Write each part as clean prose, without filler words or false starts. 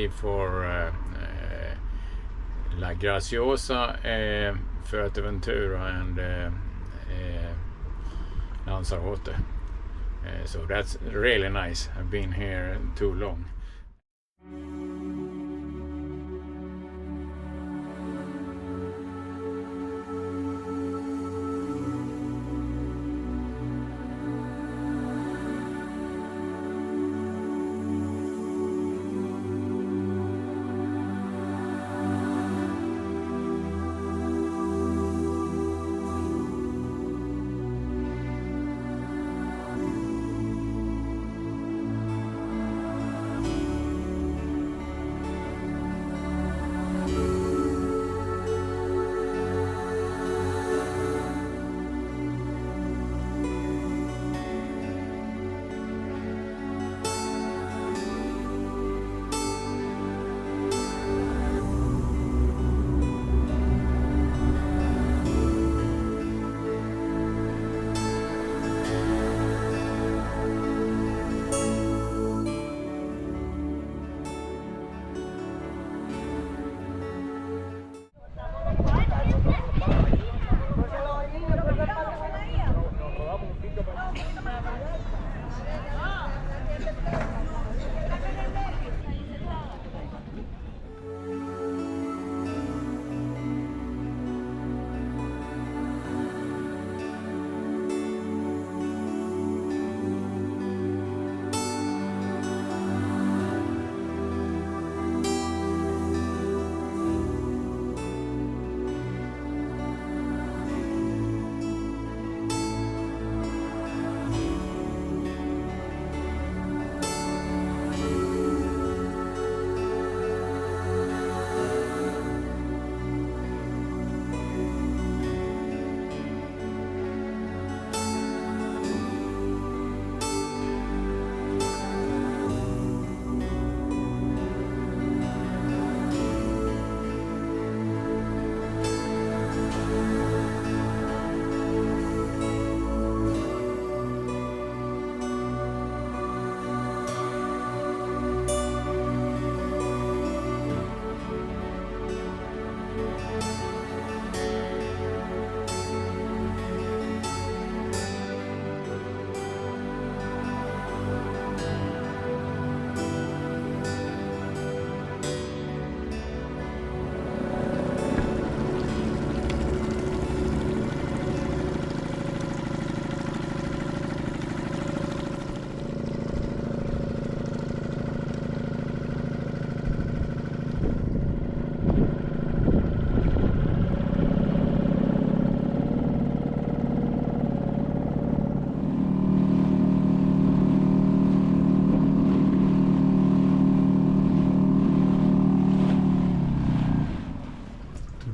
headed for Graziosa, Fuerteventura and Lanzarote. So that's really nice. I've been here too long.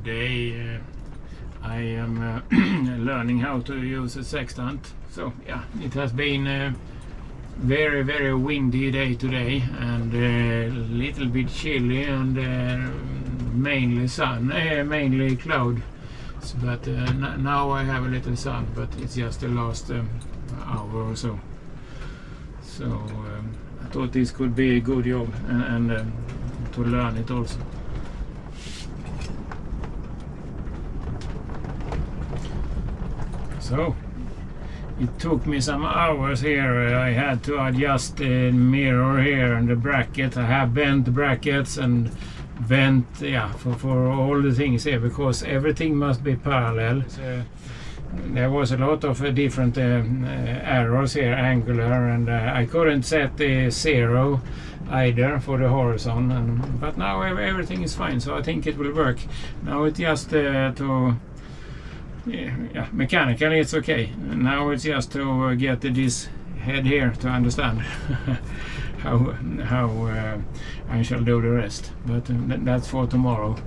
Today I am learning how to use a sextant. So yeah, it has been a very windy day today and a little bit chilly and mainly sun, mainly cloud. So, but now I have a little sun, but it's just the last hour or so. So I thought this could be a good job and to learn it also. So it took me some hours here. I had to adjust the mirror here and the bracket. I have bent brackets and bent, yeah, for all the things here because everything must be parallel. So there was a lot of different arrows here, angular, and I couldn't set the 0 either for the horizon. But now everything is fine, so I think it will work. Now it's just yeah, mechanically it's okay. Now it's just to get this head here to understand how I shall do the rest. But that's for tomorrow.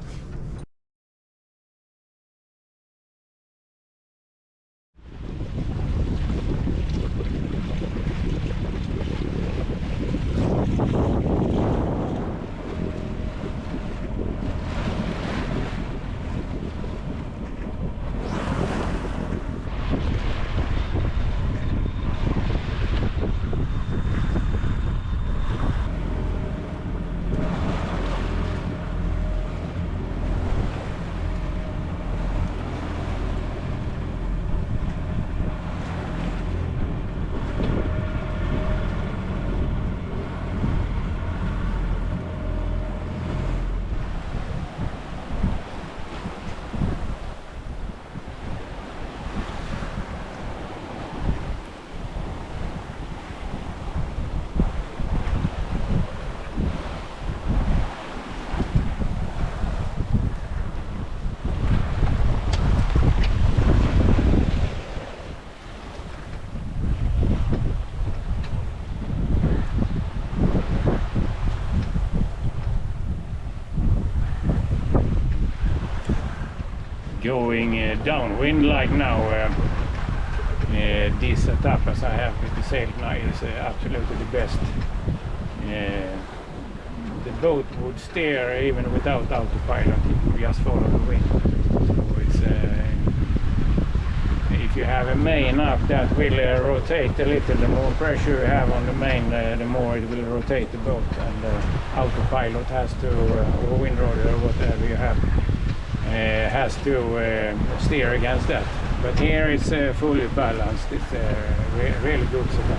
going downwind like now. This setup as I have with the sail now is absolutely the best. The boat would steer even without autopilot, it would just follow the wind. So it's, if you have a main up that will rotate a little, the more pressure you have on the main, the more it will rotate the boat, and autopilot has to, or wind rudder or whatever you have, has to steer against that. But here it's fully balanced, it's really good setup.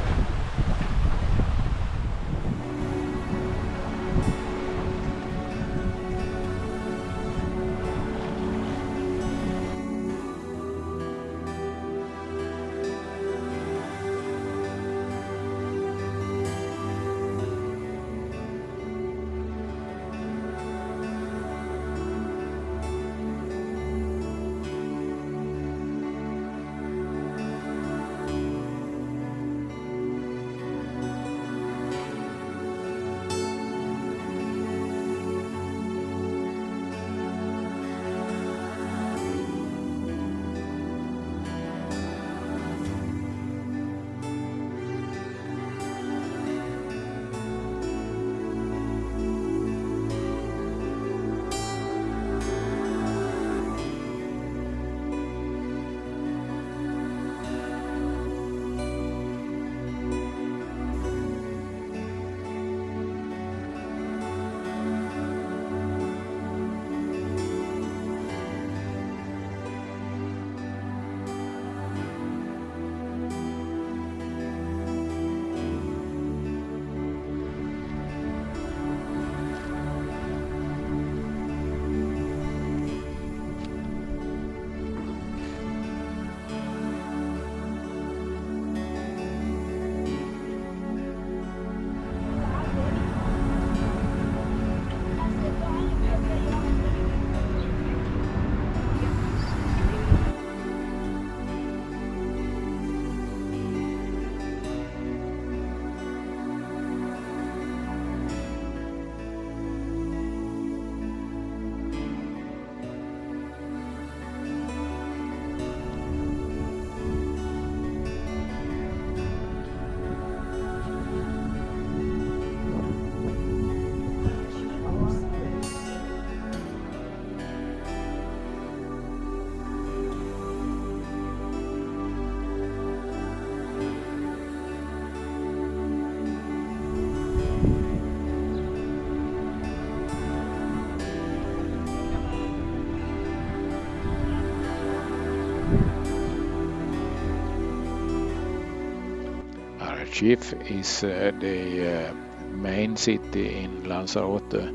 Arrecife is the main city in Lanzarote,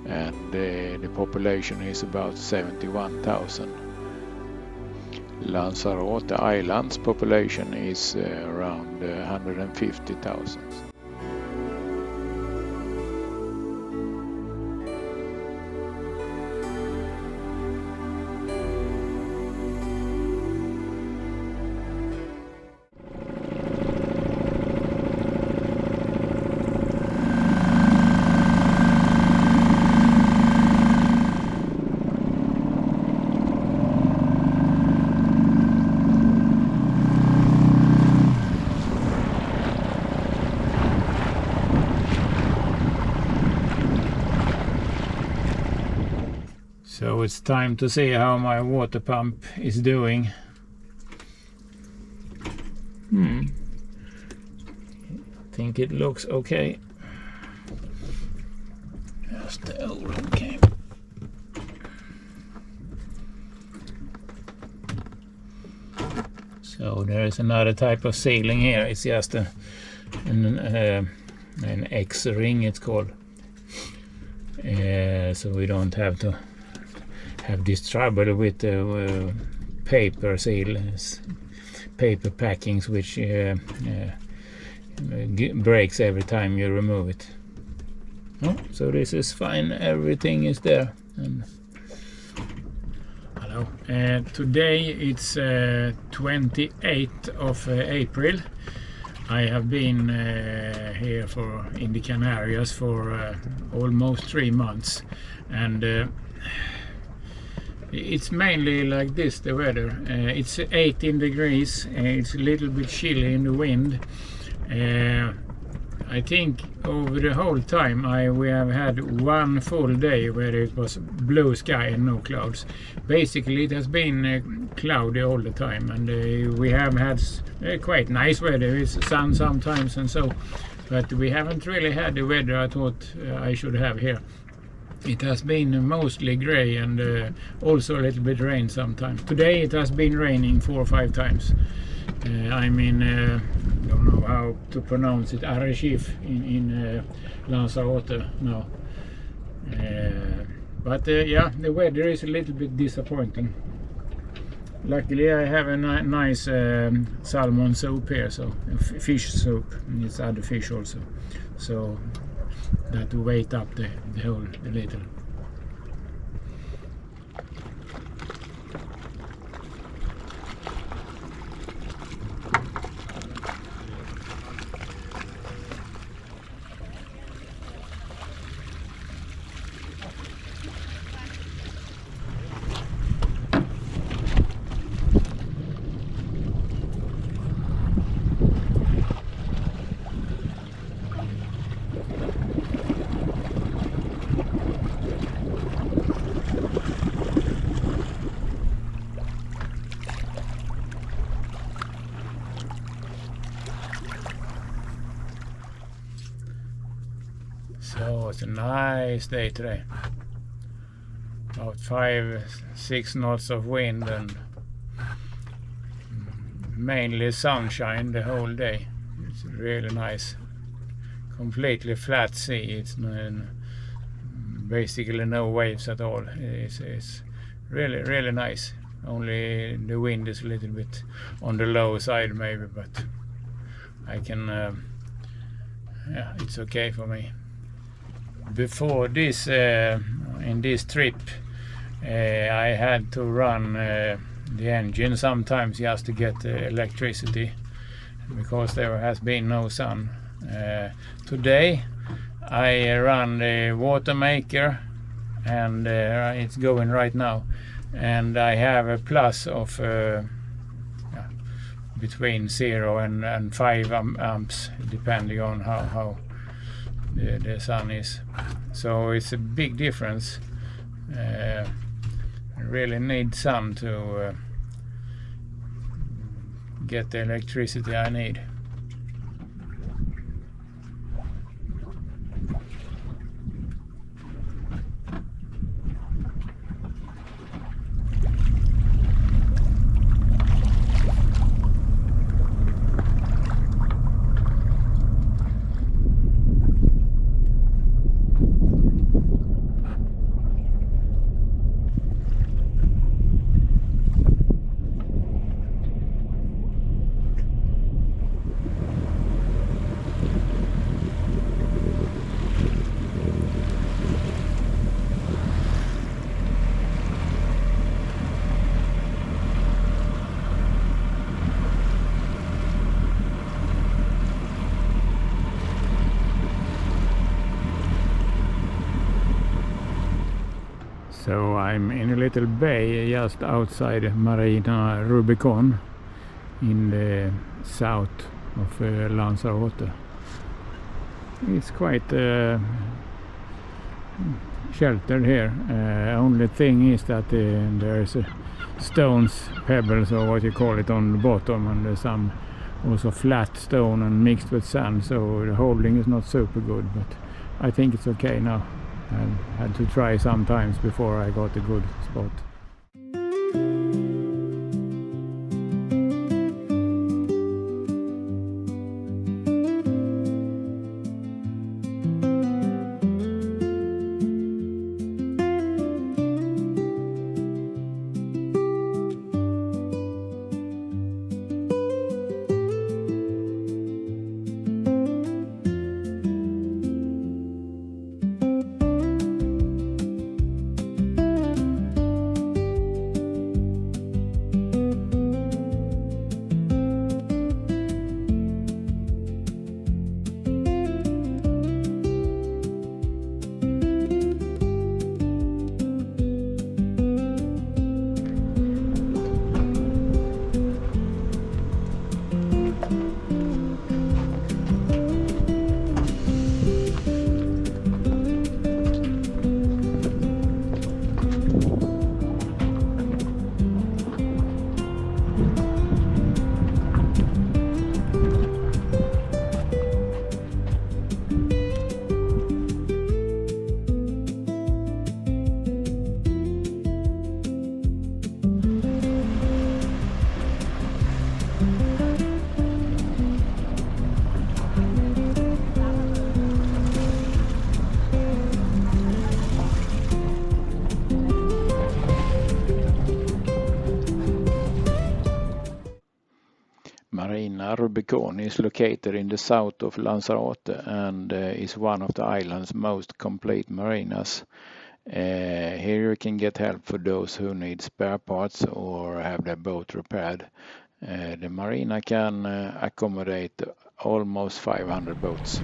and the population is about 71,000. Lanzarote Islands population is around 150,000. So it's time to see how my water pump is doing. I think it looks okay. Just the old came. So there is another type of sealing here. It's just an X ring, it's called. So we don't have to have this trouble with the paper seals, paper packings, which breaks every time you remove it. Oh, so this is fine, everything is there. And hello. Today it's 28th of April. I have been here in the Canarias for almost 3 months, and It's mainly like this, the weather. It's 18 degrees. It's a little bit chilly in the wind. I think over the whole time we have had one full day where it was blue sky and no clouds. Basically, it has been cloudy all the time, and we have had quite nice weather. It's sun sometimes and so, but we haven't really had the weather I thought I should have here. It has been mostly grey and also a little bit rain sometimes. Today it has been raining 4 or 5 times. I'm in, don't know how to pronounce it, Arrecife in Lanzarote now. But yeah, the weather is a little bit disappointing. Luckily I have a nice salmon soup here, so fish soup, and it's other fish also. So that will weight up the whole a little. So it's a nice day today. About 5-6 knots of wind and mainly sunshine the whole day. It's really nice. Completely flat sea. It's basically no waves at all. It's really nice. Only the wind is a little bit on the low side maybe, but I can yeah, it's okay for me. Before this, in this trip, I had to run the engine sometimes just to get electricity because there has been no sun. Today I run the water maker, and it's going right now, and I have a plus of between 0 and 5 amps depending on how the sun is. So it's a big difference. I really need sun to get the electricity I need. So I'm in a little bay just outside Marina, Rubicon, in the south of Lanzarote. It's quite sheltered here. Only thing is that there's stones, pebbles or what you call it, on the bottom, and there's some also flat stone and mixed with sand, so the holding is not super good, but I think it's okay now. I had to try sometimes before I got a good spot. Marina Rubicon is located in the south of Lanzarote and is one of the island's most complete marinas. Here you can get help for those who need spare parts or have their boat repaired. The marina can accommodate almost 500 boats.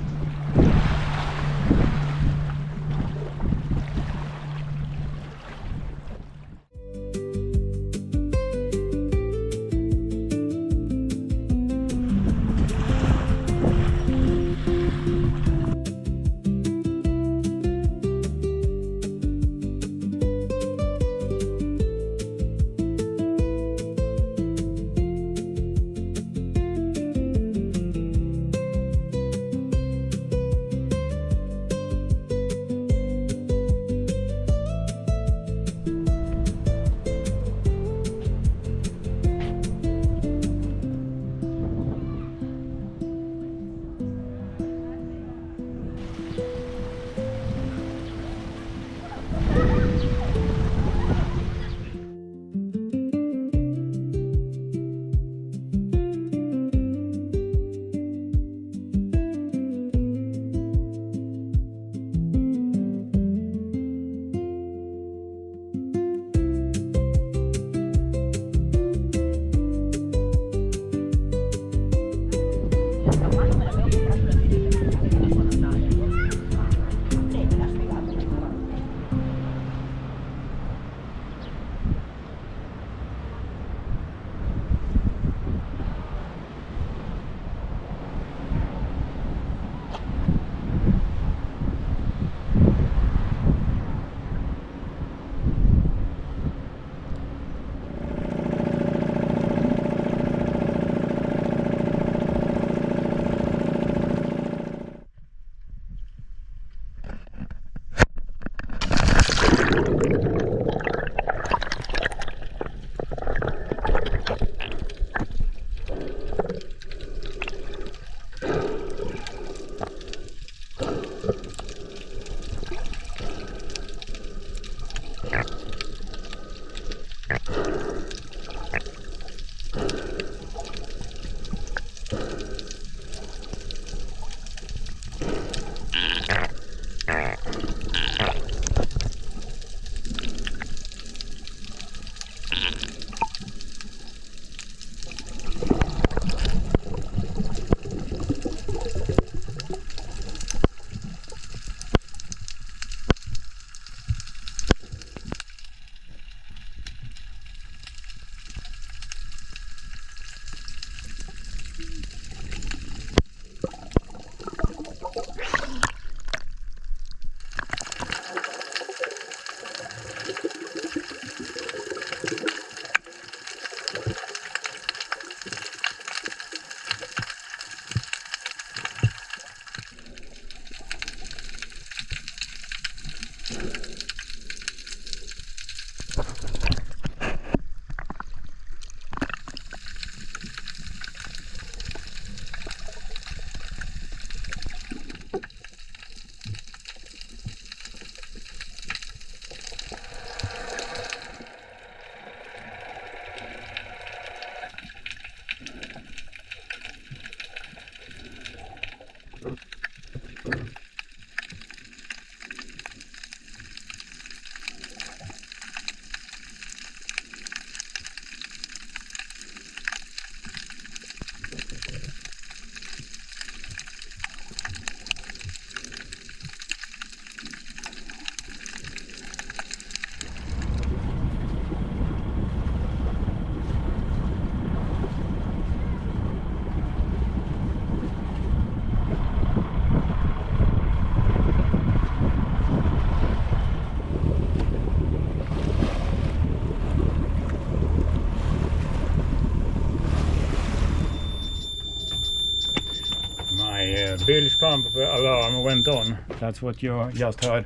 Bilge pump alarm went on. That's what you just heard.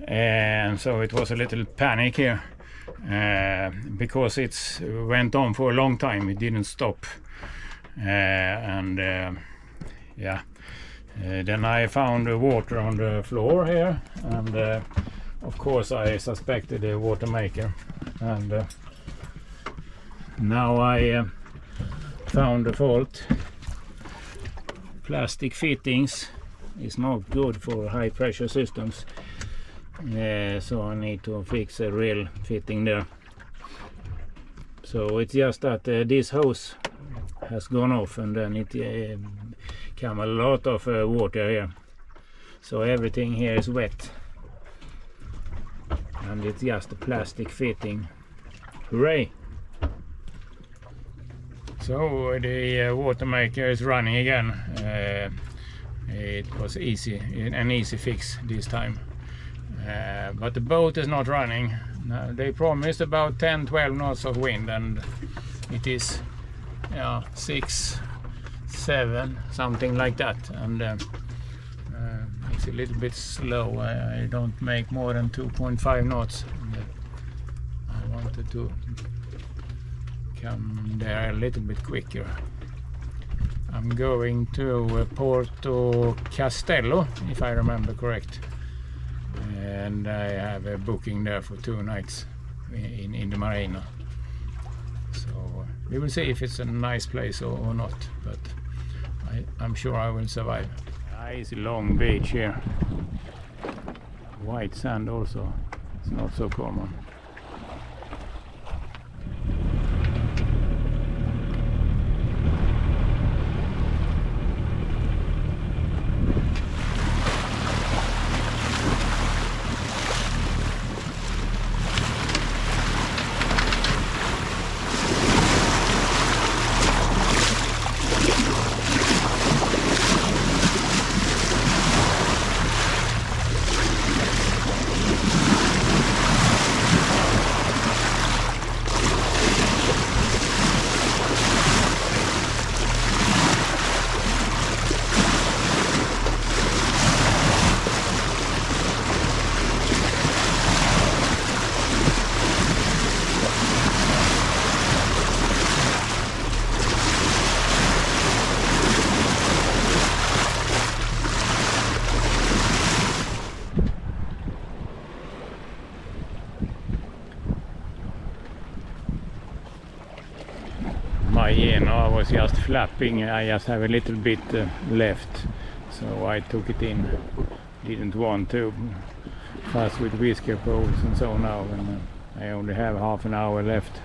And so it was a little panic here because it went on for a long time. It didn't stop. Then I found water on the floor here, and of course I suspected a water maker, and now I found the fault. Plastic fittings is not good for high pressure systems, so I need to fix a real fitting there. So it's just that this hose has gone off, and then it came a lot of water here, so everything here is wet, and it's just a plastic fitting. Hooray! So the water maker is running again. It was an easy fix this time, but the boat is not running. They promised about 10-12 knots of wind, and it is 6, 7, something like that, and it's a little bit slow. I don't make more than 2.5 knots. I wanted to come there a little bit quicker. I'm going to Porto Castello, if I remember correct, and I have a booking there for 2 nights in the Marina. So we will see if it's a nice place or not, but I'm sure I will survive. It's a long beach here. White sand also. It's not so common. I was just flapping. I just have a little bit left, so I took it in. Didn't want to fuss with whisker poles and so now, and I only have half an hour left.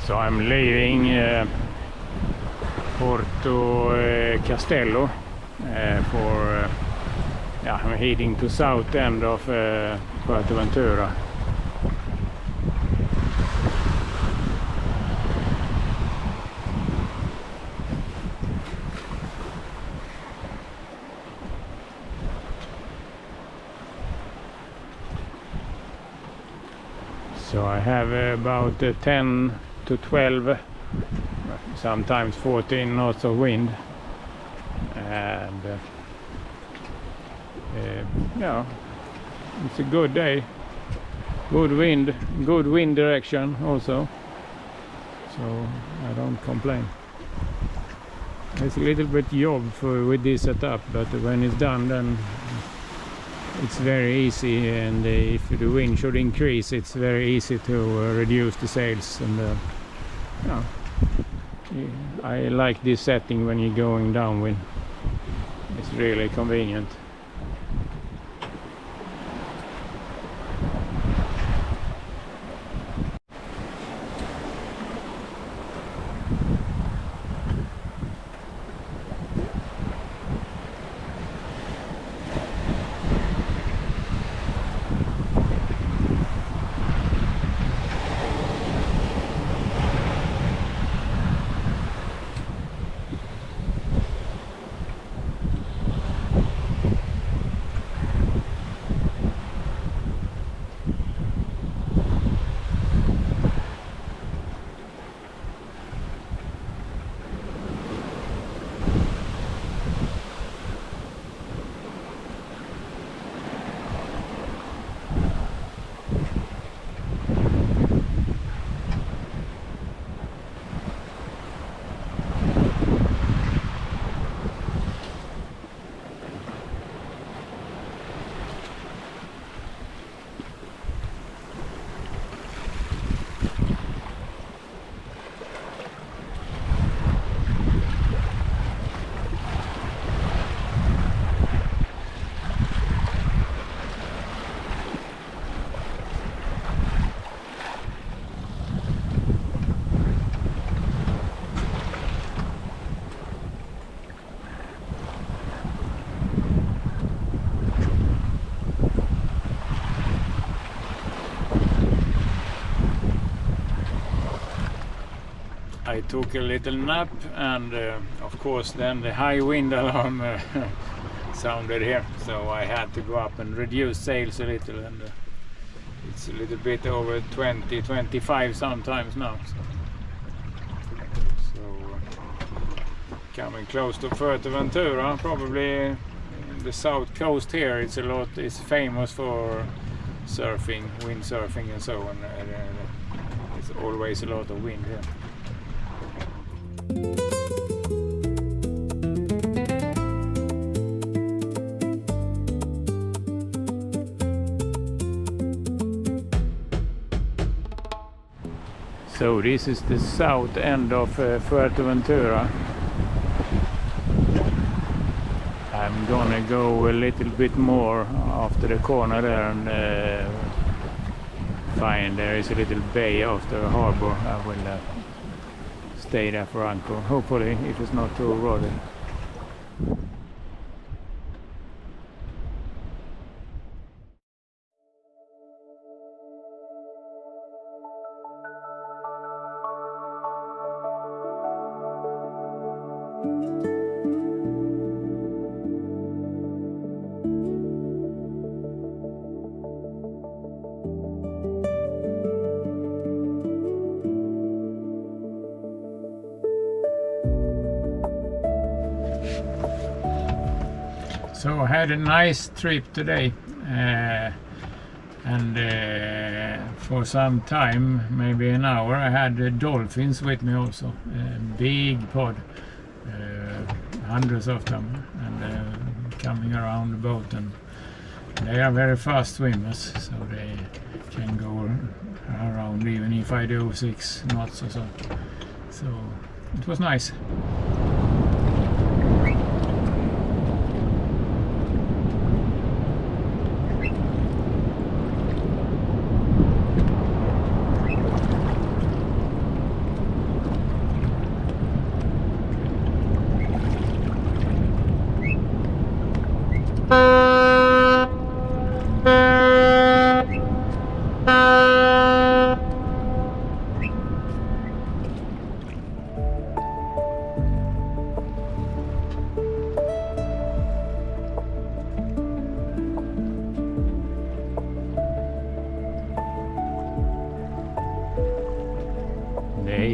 So I'm leaving Porto Castello for I'm heading to south end of Fuerteventura. So I have about 10 to 12, sometimes 14 knots of wind, and yeah, it's a good day, good wind direction also, so I don't complain. It's a little bit job with this setup, but when it's done, then it's very easy, and if the wind should increase, it's very easy to reduce the sails. And yeah, I like this setting when you're going downwind. It's really convenient. I took a little nap, and of course then the high wind alarm sounded here, so I had to go up and reduce sails a little, and it's a little bit over 20-25 sometimes now, so coming close to Fuerteventura, probably in the south coast here. It's famous for surfing, windsurfing and so on. It's always a lot of wind here. So this is the south end of Fuerteventura. I'm gonna go a little bit more after the corner there and find there is a little bay after the harbor. I will stay there for anchor, hopefully, if it's not too rowdy. So I had a nice trip today, and for some time, maybe an hour, I had dolphins with me also. Big pod, hundreds of them, and coming around the boat, and they are very fast swimmers, so they can go around even if I do 6 knots or so. So it was nice. They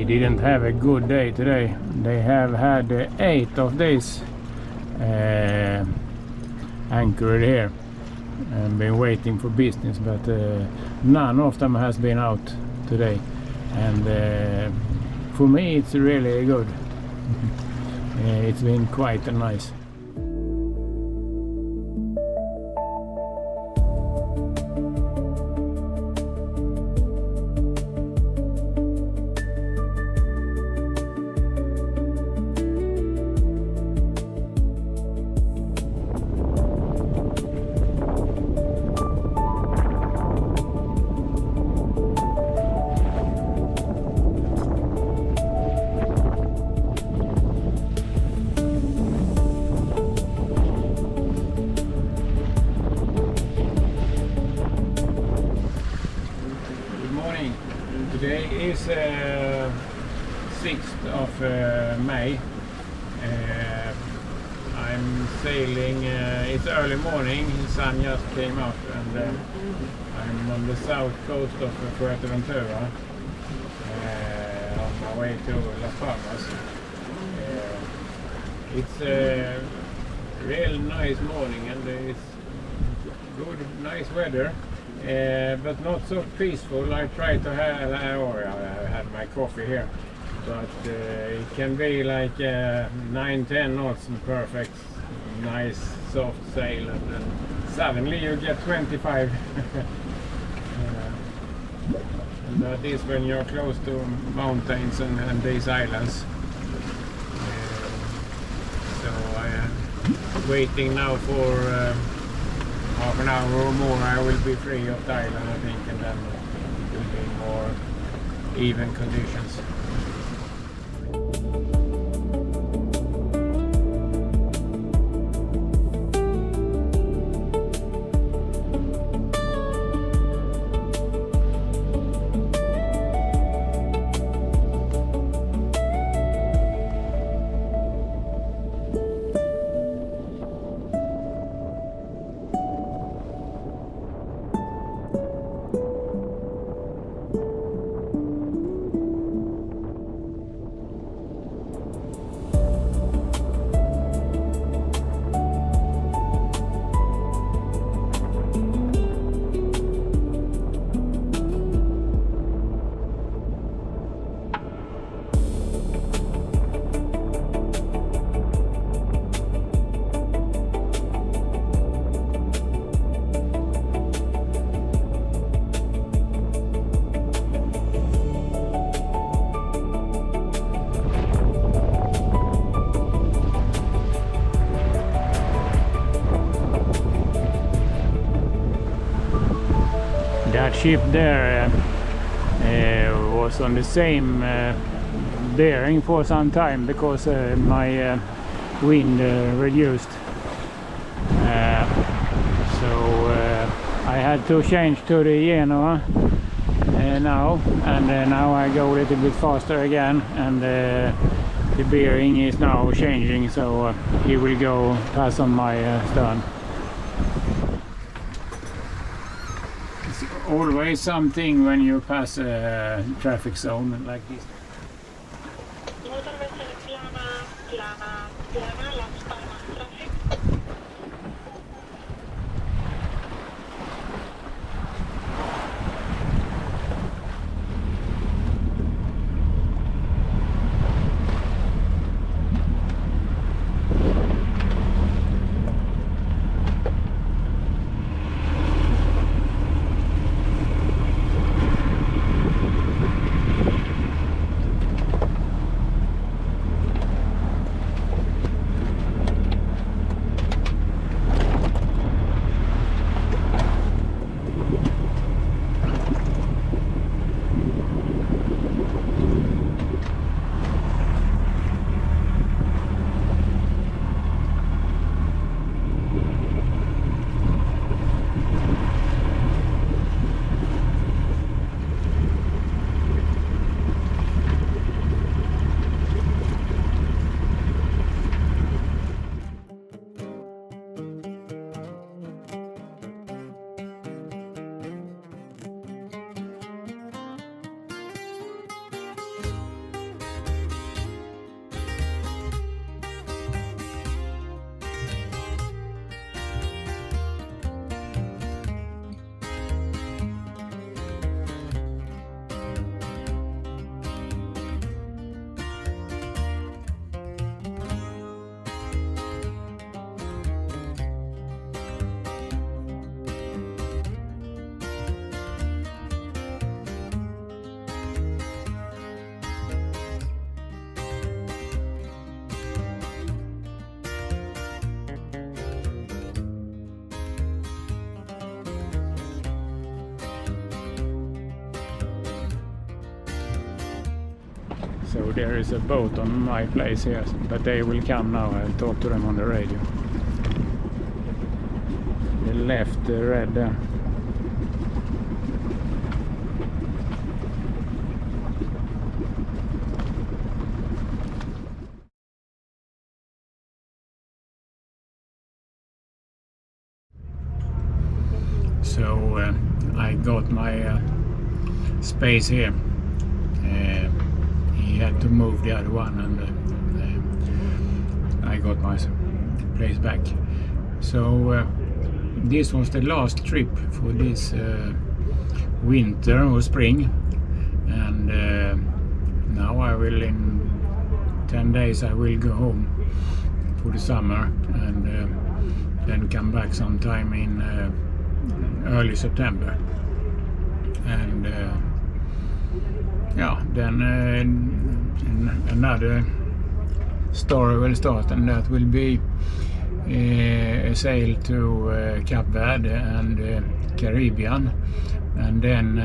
didn't have a good day today. They have had 8 of these anchored here and been waiting for business, but none of them has been out today, and for me it's really good. It's been quite nice. Today is 6th of May. I'm sailing, it's early morning, the sun just came up, and I'm on the south coast of Fuerteventura, on my way to Las Palmas. It's a real nice morning, and it's good, nice weather. But not so peaceful. I try to have, I had my coffee here, but it can be like 9-10 knots and perfect, nice soft sail, and then suddenly you get 25. And that is when you're close to mountains and these islands. So I am waiting now for half an hour or more. I will be free of Thailand, I think, and then it will be more even conditions. That ship there was on the same bearing for some time because my wind reduced. So I had to change to the Genoa now, and now I go a little bit faster again, and the bearing is now changing, so he will go pass on my stern. Always something when you pass a traffic zone like this. So there is a boat on my place here, but they will come now. I'll talk to them on the radio. They left the red there. So I got my space here. He had to move the other one, and I got my place back. So this was the last trip for this winter or spring, and now I will, in 10 days I will go home for the summer, and then come back sometime in early September, and yeah, then another story will start, and that will be a sail to Cape Verde and Caribbean, and then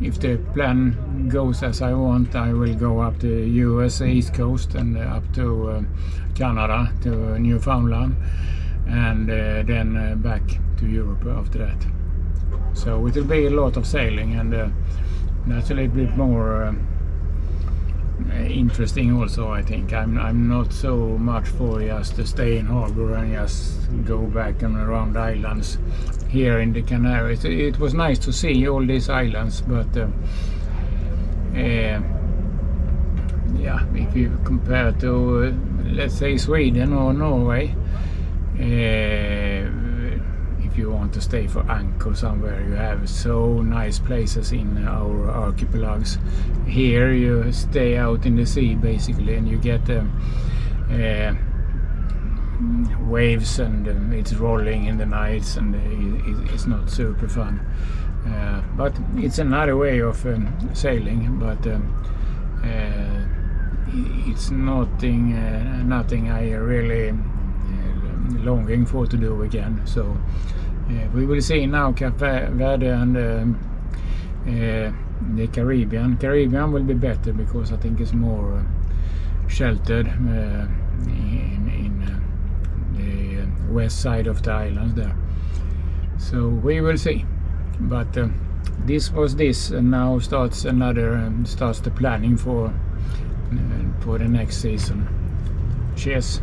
if the plan goes as I want, I will go up the US East Coast and up to Canada, to Newfoundland, and then back to Europe after that. So it will be a lot of sailing, and that's a little bit more interesting also, I think. I'm not so much for just to stay in harbor and just go back and around islands here in the Canaries. It was nice to see all these islands, but yeah, if you compare to let's say Sweden or Norway, if you want to stay for anchor somewhere, you have so nice places in our archipelags. Here you stay out in the sea basically, and you get waves, and it's rolling in the nights, and it's not super fun, but it's another way of sailing, but it's nothing I really longing for to do again. So we will see now Cape Verde and the Caribbean. Caribbean will be better because I think it's more sheltered in the west side of the islands there. So we will see. But this was this, and now starts the planning for the next season. Cheers.